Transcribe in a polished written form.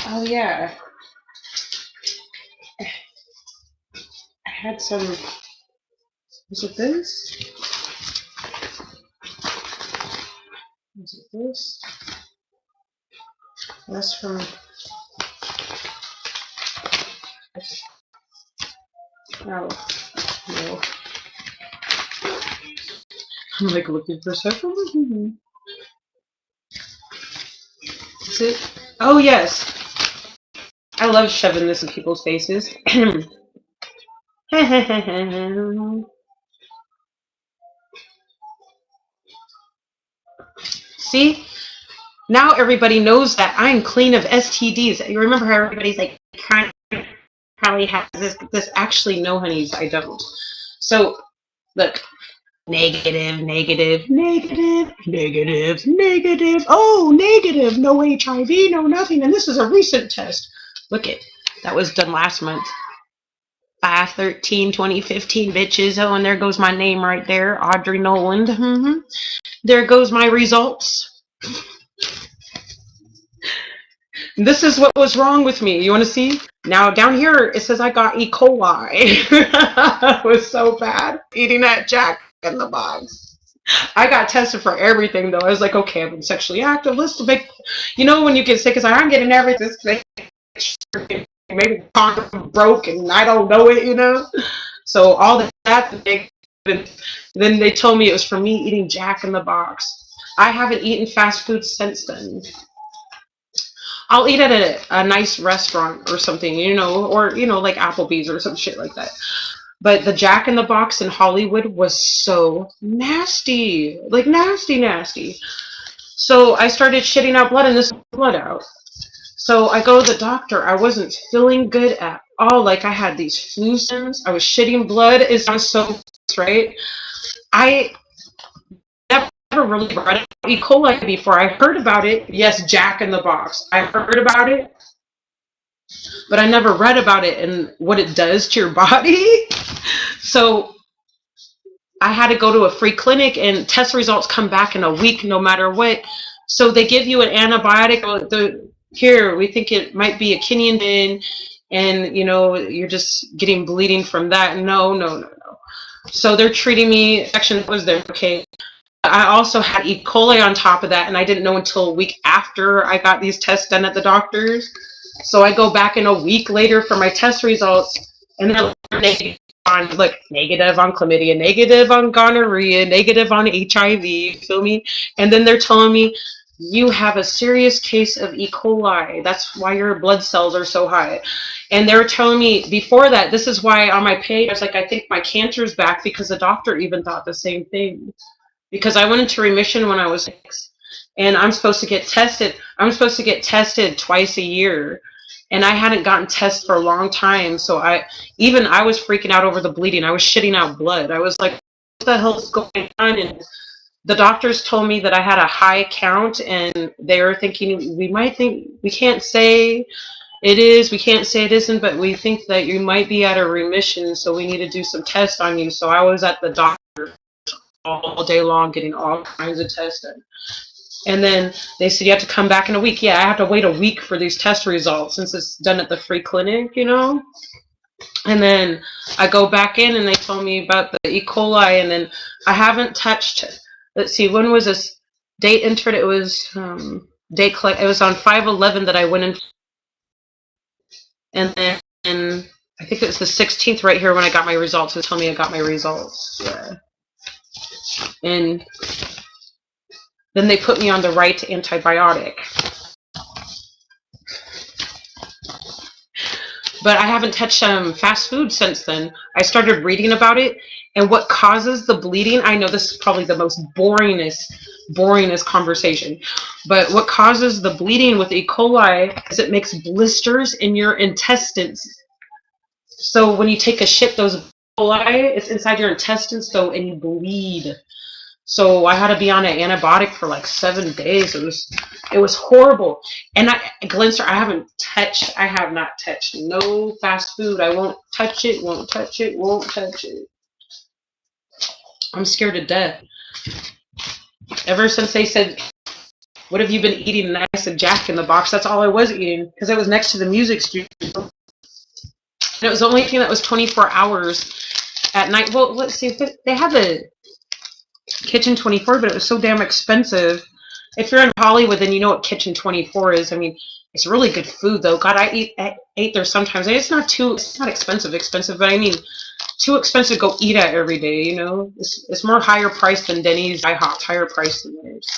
Oh yeah, I had some. Was it this? Was it this? That's from. Oh no, I'm like looking for stuff. Is it? Oh yes, I love shoving this in people's faces. See, now everybody knows that I'm clean of STDs. You remember how everybody's like trying to probably has this. Actually, no, honeys, I don't. So look, negative, negative, negative, negative, negative. Oh, negative. No HIV, no nothing. And this is a recent test. Look it. That was done last month. 5/13/2015, bitches. Oh, and there goes my name right there, Audrey Noland. There goes my results. This is what was wrong with me. You want to see? Now down here it says I got E. coli. It was so bad eating that Jack in the Box. I got tested for everything though. I was like, okay, I've been sexually active. Let's make, when you get sick, it's like I'm getting everything. Maybe condom broke and I don't know it. So all that then they told me it was from me eating Jack in the Box. I haven't eaten fast food since then. I'll eat at a nice restaurant or something, or like Applebee's or some shit like that. But the Jack in the Box in Hollywood was so nasty, like nasty, nasty. So I started shitting out blood, and this blood out. So I go to the doctor. I wasn't feeling good at all. Like I had these flu symptoms. I was shitting blood. It sounds so gross, right? I never really read about E. coli before. I heard about it. Yes, Jack in the Box. I heard about it, but I never read about it and what it does to your body. So I had to go to a free clinic, and test results come back in a week no matter what. So they give you an antibiotic. Here, we think it might be a kidney infection, and you're just getting bleeding from that. No, no, no, no. So they're treating me. Section was there. Okay. I also had E. coli on top of that, and I didn't know until a week after I got these tests done at the doctor's. So I go back in a week later for my test results, and they're negative negative on chlamydia, negative on gonorrhea, negative on HIV. You feel me? And then they're telling me you have a serious case of E. coli. That's why your blood cells are so high. And they were telling me before that, this is why on my page I was like, I think my cancer's back, because the doctor even thought the same thing. Because I went into remission when I was 6, and I'm supposed to get tested. I'm supposed to get tested twice a year, and I hadn't gotten tested for a long time. So I was freaking out over the bleeding. I was shitting out blood. I was like, what the hell is going on? And the doctors told me that I had a high count, and they were thinking we can't say it is, we can't say it isn't, but we think that you might be out of remission, so we need to do some tests on you. So I was at the doctor all day long getting all kinds of tests done. And then they said you have to come back in a week. Yeah, I have to wait a week for these test results since it's done at the free clinic, And then I go back in, and they told me about the E. coli, and then I haven't touched. Let's see, when was this date entered? It was it was on 5/11 that I went in, and then I think it was the 16th right here when I got my results. It told me I got my results. Yeah. And then they put me on the right antibiotic. But I haven't touched fast food since then. I started reading about it, and what causes the bleeding. I know this is probably the most boringest conversation, but what causes the bleeding with E. coli is it makes blisters in your intestines. So when you take a shit, those E. coli, it's inside your intestines, and you bleed. So I had to be on an antibiotic for like 7 days. It was horrible. And Glenster, I have not touched no fast food. I won't touch it, won't touch it, won't touch it. I'm scared to death. Ever since they said what have you been eating? And I said, Jack in the Box. That's all I was eating because it was next to the music studio. And it was the only thing that was 24 hours at night. Well, let's see. They had the Kitchen 24, but it was so damn expensive. If you're in Hollywood, then you know what Kitchen 24 is. I mean, it's really good food, though. God, I ate there sometimes. And it's not expensive, but I mean, too expensive to go eat at every day, you know? It's more higher priced than Denny's, IHOP's higher priced than theirs.